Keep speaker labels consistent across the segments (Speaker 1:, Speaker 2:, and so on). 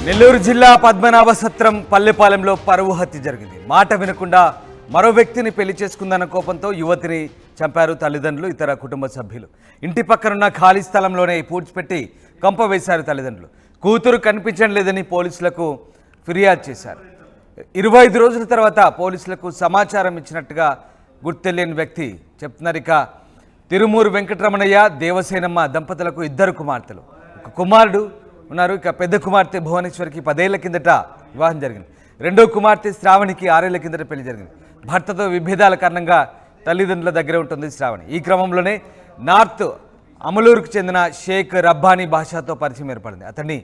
Speaker 1: నెల్లూరు జిల్లా పద్మనాభ సత్రం పల్లెపాలెంలో పరువు హత్య జరిగింది. మాట వినకుండా మరో వ్యక్తిని పెళ్లి చేసుకుందన్న కోపంతో యువతిని చంపారు తల్లిదండ్రులు, ఇతర కుటుంబ సభ్యులు. ఇంటి పక్కనున్న ఖాళీ స్థలంలోనే పూడ్చిపెట్టి కంప వేశారు తల్లిదండ్రులు. కూతురు కనిపించడం లేదని పోలీసులకు ఫిర్యాదు చేశారు. 25 రోజుల తర్వాత పోలీసులకు సమాచారం ఇచ్చినట్టుగా గుర్తెలియని వ్యక్తి చెప్తున్నారు. ఇక తిరుమూరు వెంకటరమణయ్య, దేవసేనమ్మ దంపతులకు 2 కుమార్తెలు, ఒక కుమారుడు ఉన్నారు. ఇక పెద్ద కుమార్తె భువనేశ్వర్కి 10 ఏళ్ల కిందట వివాహం జరిగింది. రెండో కుమార్తె శ్రావణికి 6 ఏళ్ల కిందట పెళ్లి జరిగింది. భర్తతో విభేదాల కారణంగా తల్లిదండ్రుల దగ్గర ఉంటుంది శ్రావణి. ఈ క్రమంలోనే నార్త్ అమలూరుకు చెందిన షేక్ రబ్బానీ బాషాతో పరిచయం ఏర్పడింది. అతన్ని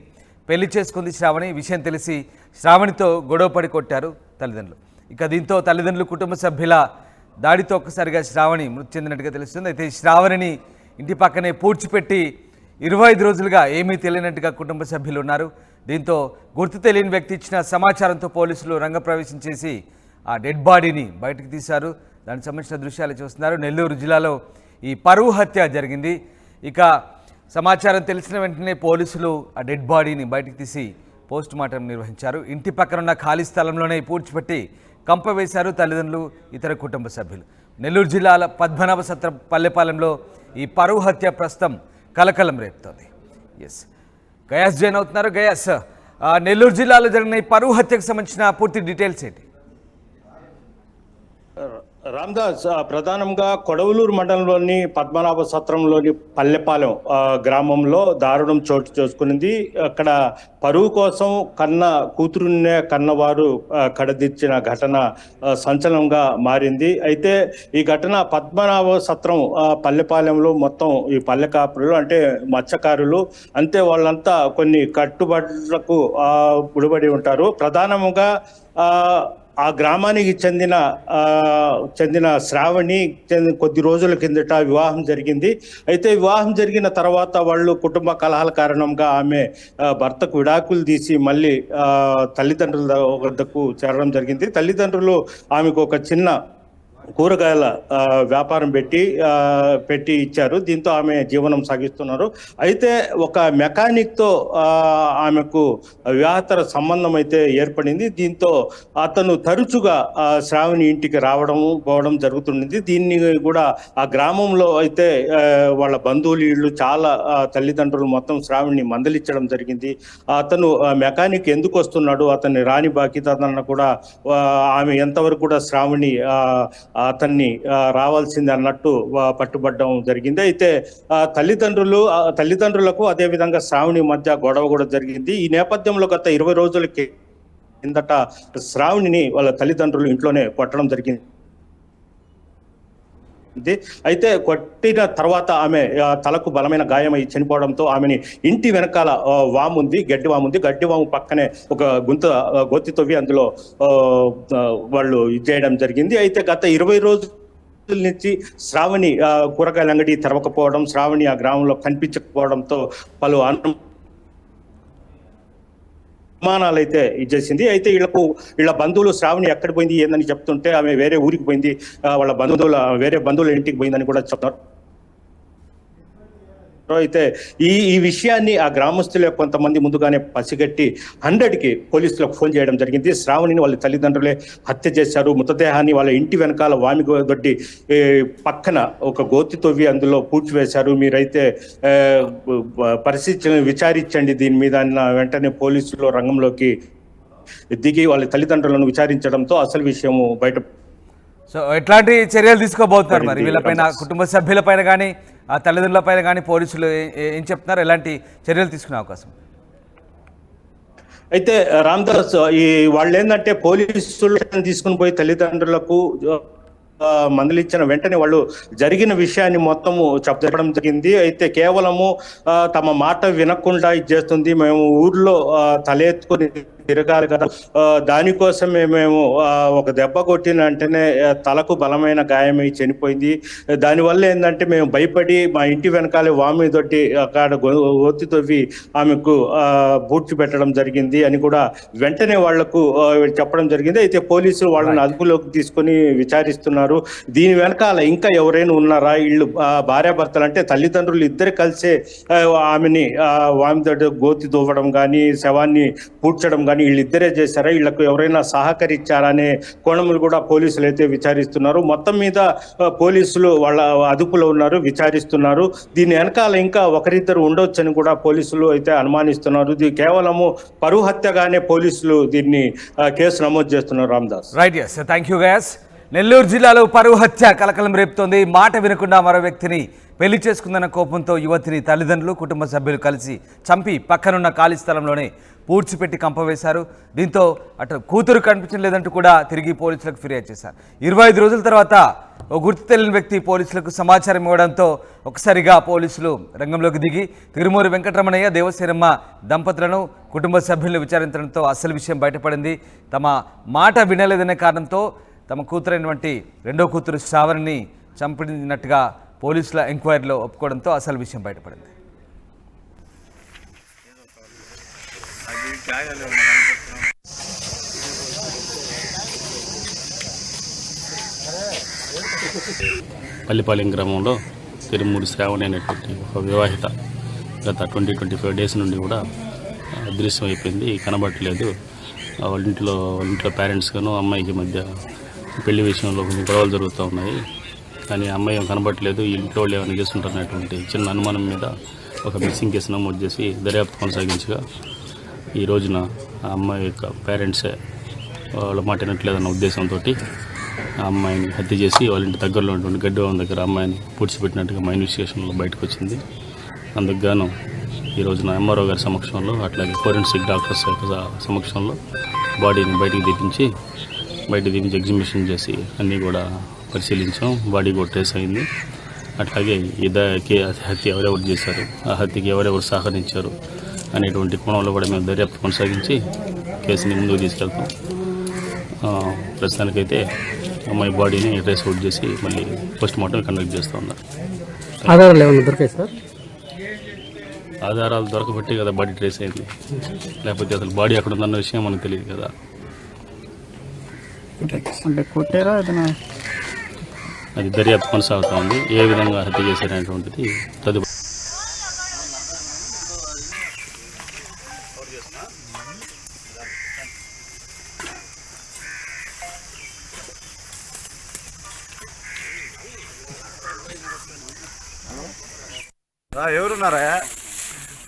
Speaker 1: పెళ్లి చేసుకుంది శ్రావణి. విషయం తెలిసి శ్రావణితో గొడవపడి కొట్టారు తల్లిదండ్రులు. ఇక దీంతో తల్లిదండ్రులు, కుటుంబ సభ్యుల దాడితో ఒక్కసారిగా శ్రావణి మృతి చెందినట్టుగా తెలుస్తుంది. అయితే శ్రావణిని ఇంటి పక్కనే పూడ్చిపెట్టి 25 రోజులుగా ఏమీ తెలియనట్టుగా కుటుంబ సభ్యులు ఉన్నారు. దీంతో గుర్తు తెలియని వ్యక్తి ఇచ్చిన సమాచారంతో పోలీసులు రంగప్రవేశం చేసి ఆ డెడ్ బాడీని బయటకు తీశారు. దానికి సంబంధించిన దృశ్యాలు చూస్తున్నారు. నెల్లూరు జిల్లాలో ఈ పరువు హత్య జరిగింది. ఇక సమాచారం తెలిసిన వెంటనే పోలీసులు ఆ డెడ్ బాడీని బయటకు తీసి పోస్ట్ మార్టం నిర్వహించారు. ఇంటి పక్కనున్న ఖాళీ స్థలంలోనే పూడ్చిపెట్టి కంప వేశారు తల్లిదండ్రులు, ఇతర కుటుంబ సభ్యులు. నెల్లూరు జిల్లాల పద్మనాభ సత్రం పల్లెపాలెంలో ఈ పరువు హత్య ప్రస్తుతం కలకలం రేపుతోంది. గయాస్ జాయిన్ అవుతున్నారు. గయాస్, నెల్లూరు జిల్లాలో జరిగిన ఈ పరువు హత్యకు సంబంధించిన పూర్తి డీటెయిల్స్ ఏంటి?
Speaker 2: రామ్దాస్, ప్రధానంగా కొడవలూరు మండలంలోని పద్మనాభ సత్రంలోని పల్లెపాలెం గ్రామంలో దారుణం చోటు చేసుకునింది. అక్కడ పరువు కోసం కూతురునే కన్నవారు కడదిచ్చిన ఘటన సంచలనంగా మారింది. అయితే ఈ ఘటన పద్మనాభ సత్రం పల్లెపాలెంలో మొత్తం ఈ పల్లెకాపురులు అంటే మత్స్యకారులు అంతే, వాళ్ళంతా కొన్ని కట్టుబాట్లకు ముడిపడి ఉంటారు. ప్రధానంగా ఆ గ్రామానికి చెందిన శ్రావణి కొద్ది రోజుల కిందట వివాహం జరిగింది. అయితే వివాహం జరిగిన తర్వాత వాళ్ళు కుటుంబ కలహాల కారణంగా ఆమె భర్తకు విడాకులు తీసి మళ్ళీ తల్లిదండ్రుల వద్దకు చేరడం జరిగింది. తల్లిదండ్రులు ఆమెకు ఒక చిన్న కూరగాయల వ్యాపారం పెట్టి ఇచ్చారు. దీంతో ఆమె జీవనం సాగిస్తున్నారు. అయితే ఒక మెకానిక్తో ఆమెకు వివాహేతర సంబంధం అయితే ఏర్పడింది. దీంతో అతను తరచుగా శ్రావణి ఇంటికి పోవడం జరుగుతుంది. దీన్ని కూడా ఆ గ్రామంలో అయితే వాళ్ళ బంధువులు ఇళ్ళు చాలా తల్లిదండ్రులు మొత్తం శ్రావణిని మందలించడం జరిగింది. అతను మెకానిక్ ఎందుకు వస్తున్నాడు, అతన్ని రాని బాధ్యత కూడా ఆమె ఎంతవరకు కూడా శ్రావణి అతన్ని రావాల్సింది అన్నట్టు పట్టుబడడం జరిగింది. అయితే తల్లిదండ్రులకు అదేవిధంగా శ్రావణి మధ్య గొడవ కూడా జరిగింది. ఈ నేపథ్యంలో గత 20 రోజుల కిందట శ్రావణిని వాళ్ళ తల్లిదండ్రులు ఇంట్లోనే కొట్టడం జరిగింది. అయితే కొట్టిన తర్వాత ఆమె తలకు బలమైన గాయమై చనిపోవడంతో ఆమెని ఇంటి వెనకాల గడ్డి వాము పక్కనే ఒక గొత్తి తవ్వి అందులో వాళ్ళు చేయడం జరిగింది. అయితే గత 20 రోజుల నుంచి శ్రావణి కూరగాయల అంగడి తెరవకపోవడం, శ్రావణి ఆ గ్రామంలో కనిపించకపోవడంతో పలు అనుమానాలు అయితే ఇచ్చేసింది. అయితే వీళ్ళ బంధువులు శ్రావణి ఎక్కడ పోయింది ఏందని చెప్తుంటే ఆమె వేరే ఊరికి పోయింది, వాళ్ళ వేరే బంధువుల ఇంటికి పోయిందని కూడా చెప్తున్నారు. అయితే ఈ విషయాన్ని ఆ గ్రామస్తులే కొంతమంది ముందుగానే పసిగట్టి 100కి పోలీసులకు ఫోన్ చేయడం జరిగింది. శ్రావణిని వాళ్ళ తల్లిదండ్రులే హత్య చేశారు. మృతదేహాన్ని వాళ్ళ ఇంటి వెనకాల వామిగొడ్డి పక్కన ఒక గోతి తవ్వి అందులో పూడ్చివేశారు. మీరైతే విచారించండి దీని మీద అన్న వెంటనే పోలీసులు రంగంలోకి దిగి వాళ్ళ తల్లిదండ్రులను విచారించడంతో అసలు విషయం బయట.
Speaker 1: సో ఎట్లాంటి చర్యలు తీసుకోబోతున్నారు మరి వీళ్ళపైన, కుటుంబ సభ్యులపైన కానీ ఆ తల్లిదండ్రులపైన కానీ పోలీసులు ఏం చెప్తున్నారు, ఎలాంటి చర్యలు తీసుకునే అవకాశం?
Speaker 2: అయితే రామ్దాస్, వాళ్ళు ఏంటంటే పోలీసులు తీసుకుని పోయి తల్లిదండ్రులకు మందలిచ్చిన వెంటనే వాళ్ళు జరిగిన విషయాన్ని మొత్తము చెప్పడం జరిగింది. అయితే కేవలము తమ మాట వినకుండా ఇది చేస్తుంది, మేము ఊర్లో తలెత్తుకొని తిరగాలి కదా. దానికోసమే మేము ఒక దెబ్బ కొట్టిన వెంటనే తలకు బలమైన గాయమై చనిపోయింది. దానివల్ల ఏంటంటే మేము భయపడి మా ఇంటి వెనకాలే వామి తోటి అక్కడ ఒత్తి తవ్వి ఆమెకు బూడ్చి పెట్టడం జరిగింది అని కూడా వెంటనే వాళ్లకు చెప్పడం జరిగింది. అయితే పోలీసులు వాళ్ళని అదుపులోకి తీసుకొని విచారిస్తున్నారు. దీని వెనకాల ఇంకా ఎవరైనా ఉన్నారా, వీళ్ళు భార్యాభర్తలు అంటే తల్లిదండ్రులు ఇద్దరు కలిసే ఆమెని వామితో గోతి దూవడం కానీ శవాన్ని పూడ్చడం కానీ వీళ్ళిద్దరే చేశారా, వీళ్ళకు ఎవరైనా సహకరించారా అనే కోణములు కూడా పోలీసులు అయితే విచారిస్తున్నారు. మొత్తం మీద పోలీసులు వాళ్ళ అదుపులో ఉన్నారు, విచారిస్తున్నారు. దీని వెనకాల ఇంకా ఒకరిద్దరు ఉండొచ్చని కూడా పోలీసులు అయితే అనుమానిస్తున్నారు. ఇది కేవలము పరువు హత్యగానే పోలీసులు దీన్ని కేసు నమోదు చేస్తున్నారు. Ramdas.
Speaker 1: Right, yes, thank you guys. Nellore జిల్లాలో పరువు హత్య కలకలం రేపుతోంది. మాట వినకుండా మరో వ్యక్తిని పెళ్లి చేసుకుందన్న కోపంతో యువతిని తల్లిదండ్రులు కుటుంబ సభ్యులు కలిసి చంపి పక్కనున్న ఖాళీ స్థలంలోనే పూడ్చిపెట్టి కంపవేశారు. దీంతో అటు కూతురు కనిపించడం లేదంటూ కూడా తిరిగి పోలీసులకు ఫిర్యాదు చేశారు. 25 రోజుల తర్వాత ఓ గుర్తు తెలియని వ్యక్తి పోలీసులకు సమాచారం ఇవ్వడంతో ఒకసారిగా పోలీసులు రంగంలోకి దిగి తిరుమూరి వెంకటరమణయ్య, దేవసేనమ్మ దంపతులను కుటుంబ సభ్యులను విచారించడంతో అసలు విషయం బయటపడింది. తమ మాట వినలేదనే కారణంతో తమ కూతురైనటువంటి రెండో కూతురు శ్రావణిని చంపినట్టుగా పోలీసుల ఎంక్వైరీలో ఒప్పుకోవడంతో అసలు విషయం బయటపడింది.
Speaker 3: పల్లిపాలెం గ్రామంలో తిరుమూరి శ్రావణి అనేటువంటి ఒక వివాహిత గత 20-25 డేస్ నుండి కూడా అదృశ్యం అయిపోయింది, కనబడట్లేదు. వాళ్ళ ఇంట్లో పేరెంట్స్ గాను అమ్మాయికి మధ్య పెళ్లి విషయంలో కొంచెం గొడవలు జరుగుతూ ఉన్నాయి. కానీ అమ్మాయి ఏం కనబడట్లేదు, ఈ ఇంట్లో వాళ్ళు ఏమైనా చేస్తుంటారనేటువంటి చిన్న అనుమానం మీద ఒక మిస్సింగ్ కేసు నమోదు చేసి దర్యాప్తు కొనసాగించగా ఈ రోజున ఆ అమ్మాయి యొక్క పేరెంట్సే వాళ్ళ మాట వినట్లేదన్న ఉద్దేశంతో ఆ అమ్మాయిని హత్య చేసి వాళ్ళ ఇంటి దగ్గరలో ఉన్నటువంటి గడ్డివాం దగ్గర అమ్మాయిని పూడ్చిపెట్టినట్టుగా మా ఇన్వెస్టిగేషన్లో బయటకు వచ్చింది. అందుకు గాను ఈ రోజున ఎంఆర్ఓ గారి సమక్షంలో అట్లాగే ఫోరెన్సిక్ డాక్టర్స్ యొక్క సమక్షంలో బాడీని బయటికి తీపించి ఎగ్జిబిషన్ చేసి అన్నీ కూడా పరిశీలించాం. బాడీ కూడా ట్రేస్ అయింది. అట్లాగే హత్య ఎవరెవరు చేశారు, ఆ హత్యకి ఎవరెవరు సహకరించారు అనేటువంటి కోణంలో కూడా మేము దర్యాప్తు కొనసాగించి కేసుని ముందుకు తీసుకెళ్తాం. ప్రస్తుతానికైతే అమ్మాయి బాడీని ట్రేస్ అవుట్ చేసి మళ్ళీ పోస్ట్ మార్టం కండక్ట్ చేస్తూ ఉన్నారు.
Speaker 4: ఆధారాలు ఏమైనా దొరికాయి సార్?
Speaker 3: ఆధారాలు దొరకబట్టి కదా బాడీ ట్రేస్ అయింది, లేకపోతే అసలు బాడీ ఎక్కడ ఉందన్న విషయం మనకు తెలియదు కదా.
Speaker 4: అంటే కొట్టారా ఏదైనా?
Speaker 3: అది దర్యాప్తు కొనసాగుతూ ఉంది. ఏ విధంగా హత్య చేశారనేటువంటిది తదుపరి.
Speaker 1: ఎవరున్నారా?